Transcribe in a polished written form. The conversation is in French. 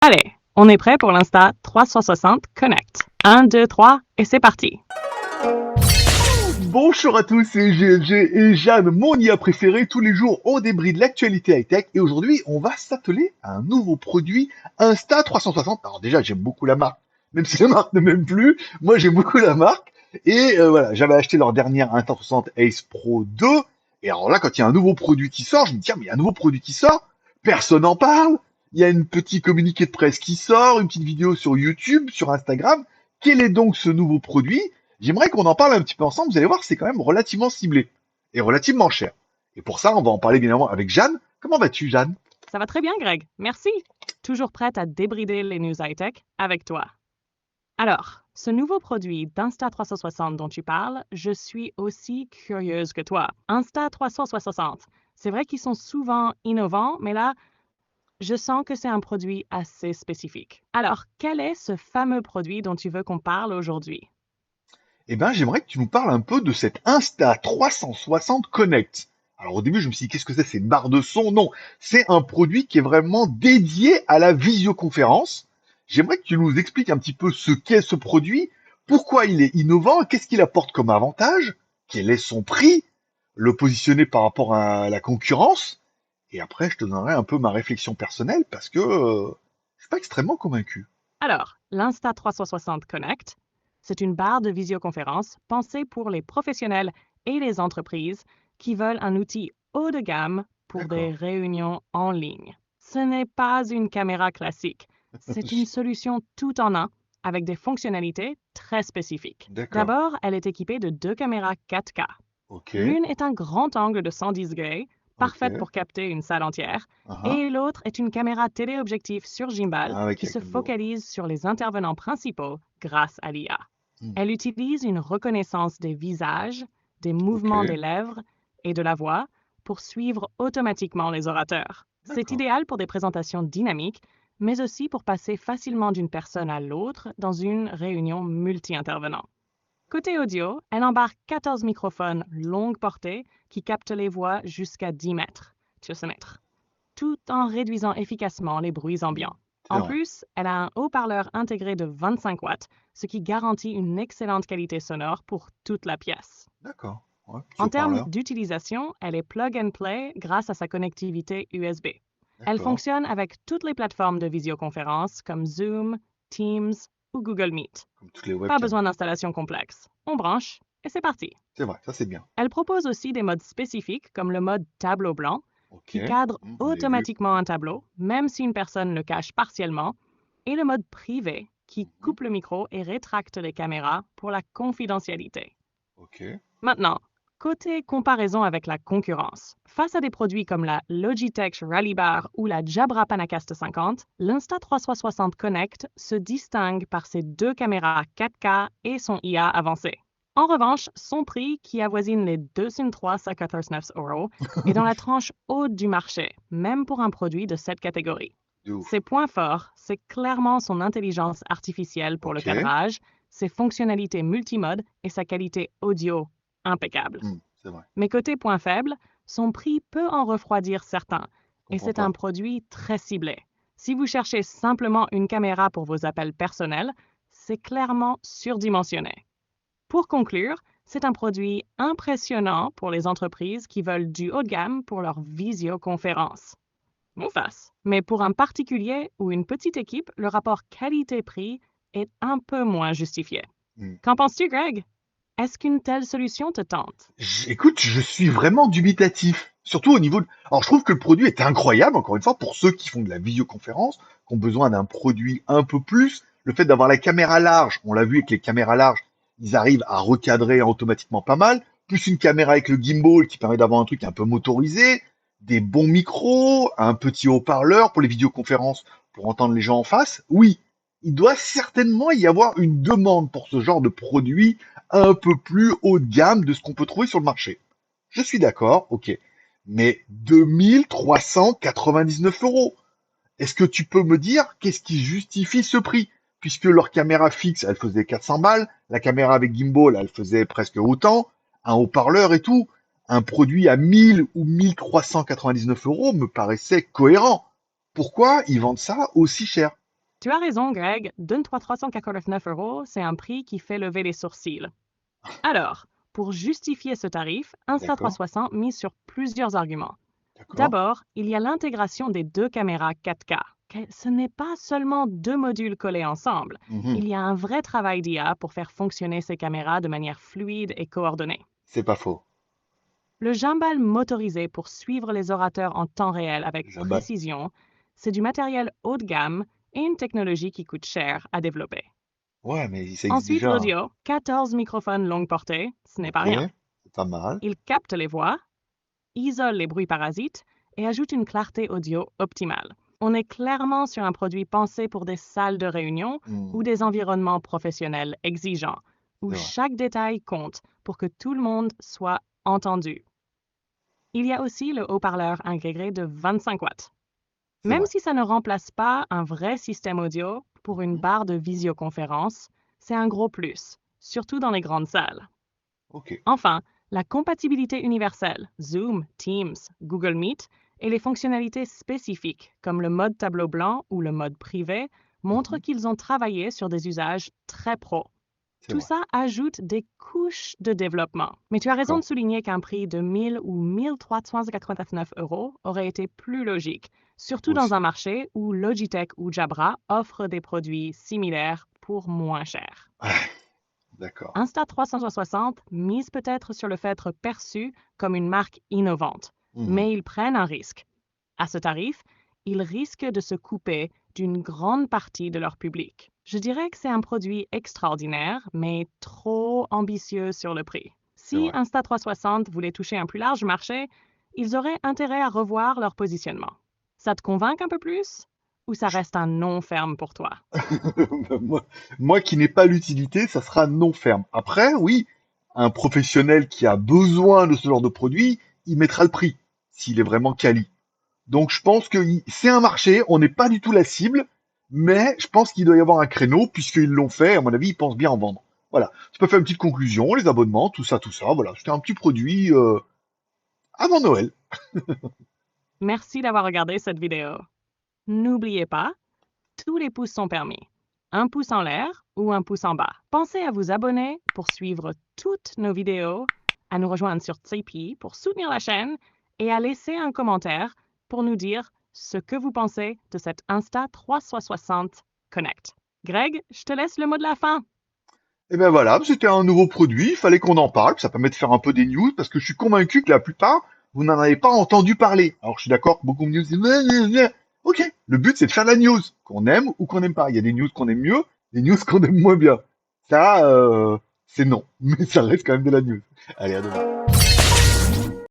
Allez, on est prêt pour l'Insta360 Connect. 1, 2, 3 et c'est parti. Bonjour à tous, c'est GLG et Jeanne, mon IA préféré. Tous les jours, on débride l'actualité high-tech et aujourd'hui, on va s'atteler à un nouveau produit Insta360. Alors déjà, j'aime beaucoup la marque, même si la marque ne m'aime plus. Moi, j'aime beaucoup la marque. Et voilà, j'avais acheté leur dernière Insta360 Ace Pro 2. Et alors là, quand il y a un nouveau produit qui sort, je me dis, tiens, mais il y a un nouveau produit qui sort, personne n'en parle. Il y a une petite communiqué de presse qui sort, une petite vidéo sur YouTube, sur Instagram. Quel est donc ce nouveau produit? J'aimerais qu'on en parle un petit peu ensemble. Vous allez voir, c'est quand même relativement ciblé et relativement cher. Et pour ça, on va en parler bien évidemment avec Jeanne. Comment vas-tu, Jeanne? Ça va très bien, Greg. Merci. Toujours prête à débrider les news high-tech avec toi. Alors, ce nouveau produit d'Insta360 dont tu parles, je suis aussi curieuse que toi. Insta360, c'est vrai qu'ils sont souvent innovants, mais là, je sens que c'est un produit assez spécifique. Alors, quel est ce fameux produit dont tu veux qu'on parle aujourd'hui? Eh ben, j'aimerais que tu nous parles un peu de cette Insta360 Connect. Alors au début, je me suis dit, qu'est-ce que c'est? C'est une barre de son? Non, c'est un produit qui est vraiment dédié à la visioconférence. J'aimerais que tu nous expliques un petit peu ce qu'est ce produit, pourquoi il est innovant, qu'est-ce qu'il apporte comme avantage, quel est son prix, le positionner par rapport à la concurrence. Et après, je te donnerai un peu ma réflexion personnelle parce que je suis pas extrêmement convaincu. Alors, l'Insta360 Connect, c'est une barre de visioconférence pensée pour les professionnels et les entreprises qui veulent un outil haut de gamme pour des D'accord. réunions en ligne. Ce n'est pas une caméra classique, c'est une solution tout en un avec des fonctionnalités très spécifiques. D'accord. D'abord, elle est équipée de deux caméras 4K. Ok. L'une est un grand angle de 110 degrés, Ok. parfaite pour capter une salle entière, Ah, et l'autre est une caméra téléobjectif sur gimbal avec qui la se combo. focalise sur les intervenants principaux grâce à l'IA. Hmm. Elle utilise une reconnaissance des visages, des Ok, mouvements des lèvres et de la voix pour suivre automatiquement les orateurs. C'est d'accord. idéal pour des présentations dynamiques, mais aussi pour passer facilement d'une personne à l'autre dans une réunion multi-intervenants. Côté audio, elle embarque 14 microphones longue portée qui captent les voix jusqu'à 10 mètres, tout en réduisant efficacement les bruits Hmm. ambiants. C'est En vrai. plus, elle a un haut-parleur intégré de 25 watts, ce qui garantit une excellente qualité sonore pour toute la pièce. D'accord. Ouais, petit En termes haut-parleur. d'utilisation, elle est plug and play grâce à sa connectivité USB. Elle D'accord. fonctionne avec toutes les plateformes de visioconférence comme Zoom, Teams ou Google Meet. Comme toutes les Pas webcams. besoin d'installation complexe. On branche et c'est parti. C'est vrai, ça c'est bien. Elle propose aussi des modes spécifiques comme le mode tableau blanc Ok. qui cadre Je l'ai vu. automatiquement un tableau, même si une personne le cache partiellement, et le mode privé qui Mhm. coupe le micro et rétracte les caméras pour la confidentialité. Ok. Maintenant, côté comparaison avec la concurrence, face à des produits comme la Logitech Rally Bar ou la Jabra Panacast 50, l'Insta360 Connect se distingue par ses deux caméras 4K et son IA avancé. En revanche, son prix, qui avoisine les 239 euros, est dans la tranche haute du marché, même pour un produit de cette catégorie. De ouf. Ses points forts, c'est clairement son intelligence artificielle pour le Ok. cadrage, ses fonctionnalités multimode et sa qualité audio impeccable. C'est vrai. Mais côté point faible, son prix peut en refroidir certains, Je et comprends c'est un pas. produit très ciblé. Si vous cherchez simplement une caméra pour vos appels personnels, c'est clairement surdimensionné. Pour conclure, c'est un produit impressionnant pour les entreprises qui veulent du haut de gamme pour leur visioconférence. Bon face. Mais pour un particulier ou une petite équipe, le rapport qualité-prix est un peu moins justifié. Hmm. Qu'en penses-tu, Greg? Est-ce qu'une telle solution te tente? Écoute, je suis vraiment dubitatif. Surtout au niveau de... Alors, je trouve que le produit est incroyable, encore une fois, pour ceux qui font de la visioconférence, qui ont besoin d'un produit un peu plus. Le fait d'avoir la caméra large, on l'a vu avec les caméras larges, ils arrivent à recadrer automatiquement pas mal. Plus une caméra avec le gimbal qui permet d'avoir un truc un peu motorisé, des bons micros, un petit haut-parleur pour les vidéoconférences, pour entendre les gens en face. Oui, il doit certainement y avoir une demande pour ce genre de produit un peu plus haut de gamme de ce qu'on peut trouver sur le marché. Je suis d'accord, ok. Mais 2399 euros. Est-ce que tu peux me dire qu'est-ce qui justifie ce prix? Puisque leur caméra fixe, elle faisait 400 balles, la caméra avec gimbal, elle faisait presque autant, un haut-parleur et tout. Un produit à 1000 ou 1399 euros me paraissait cohérent. Pourquoi ils vendent ça aussi cher? Tu as raison, Greg. Donne-toi 349 €, c'est un prix qui fait lever les sourcils. Alors, pour justifier ce tarif, D'accord, Insta360 mise sur plusieurs arguments. d'accord. D'abord, il y a l'intégration des deux caméras 4K. Ce n'est pas seulement deux modules collés ensemble. Mhm. Il y a un vrai travail d'IA pour faire fonctionner ces caméras de manière fluide et coordonnée. C'est pas faux. Le gimbal motorisé pour suivre les orateurs en temps réel avec Jabal. précision, c'est du matériel haut de gamme et une technologie qui coûte cher à développer. Ouais, mais ça existe Ensuite, déjà, hein. l'audio, 14 microphones longue portée, ce n'est pas Ok, rien. c'est pas mal. Il capte les voix, isole les bruits parasites et ajoute une clarté audio optimale. On est clairement sur un produit pensé pour des salles de réunion ou des environnements professionnels exigeants, où C'est vrai. chaque détail compte pour que tout le monde soit entendu. Il y a aussi le haut-parleur intégré de 25 watts. C'est Même vrai. si ça ne remplace pas un vrai système audio pour une Mhm. barre de visioconférence, c'est un gros plus, surtout dans les grandes salles. Ok. Enfin, la compatibilité universelle, Zoom, Teams, Google Meet, et les fonctionnalités spécifiques comme le mode tableau blanc ou le mode privé montrent Mhm. qu'ils ont travaillé sur des usages très pro. C'est Tout vrai. ça ajoute des couches de développement. Mais tu as raison de D'accord. souligner qu'un prix de 1000 ou 1389 € aurait été plus logique, surtout dans un Aussi. marché où Logitech ou Jabra offrent des produits similaires pour moins cher. Ouais, d'accord. Insta360 mise peut-être sur le fait d'être perçu comme une marque innovante, Mhm. mais ils prennent un risque. À ce tarif, ils risquent de se couper d'une grande partie de leur public. Je dirais que c'est un produit extraordinaire, mais trop ambitieux sur le prix. C'est Si vrai. Insta360 voulait toucher un plus large marché, ils auraient intérêt à revoir leur positionnement. Ça te convainc un peu plus? Ou ça reste un non ferme pour toi? Moi, moi qui n'ai pas l'utilité, ça sera non ferme. Après, oui, un professionnel qui a besoin de ce genre de produit, il mettra le prix, s'il est vraiment quali. Donc je pense que c'est un marché, on n'est pas du tout la cible, mais je pense qu'il doit y avoir un créneau, puisqu'ils l'ont fait, à mon avis, ils pensent bien en vendre. Voilà. Je peux faire une petite conclusion, les abonnements, tout ça, voilà. C'était un petit produit avant Noël. Merci d'avoir regardé cette vidéo. N'oubliez pas, tous les pouces sont permis. Un pouce en l'air ou un pouce en bas. Pensez à vous abonner pour suivre toutes nos vidéos, à nous rejoindre sur Tipeee pour soutenir la chaîne et à laisser un commentaire pour nous dire ce que vous pensez de cette Insta360 Connect. Greg, je te laisse le mot de la fin. Et ben voilà, c'était un nouveau produit, il fallait qu'on en parle, ça permet de faire un peu des news, parce que je suis convaincu que la plupart, vous n'en avez pas entendu parler. Alors je suis d'accord que beaucoup de news disent, ok, le but c'est de faire de la news, qu'on aime ou qu'on n'aime pas. Il y a des news qu'on aime mieux, des news qu'on aime moins bien. Ça, c'est non, mais ça reste quand même de la news. Allez, à demain.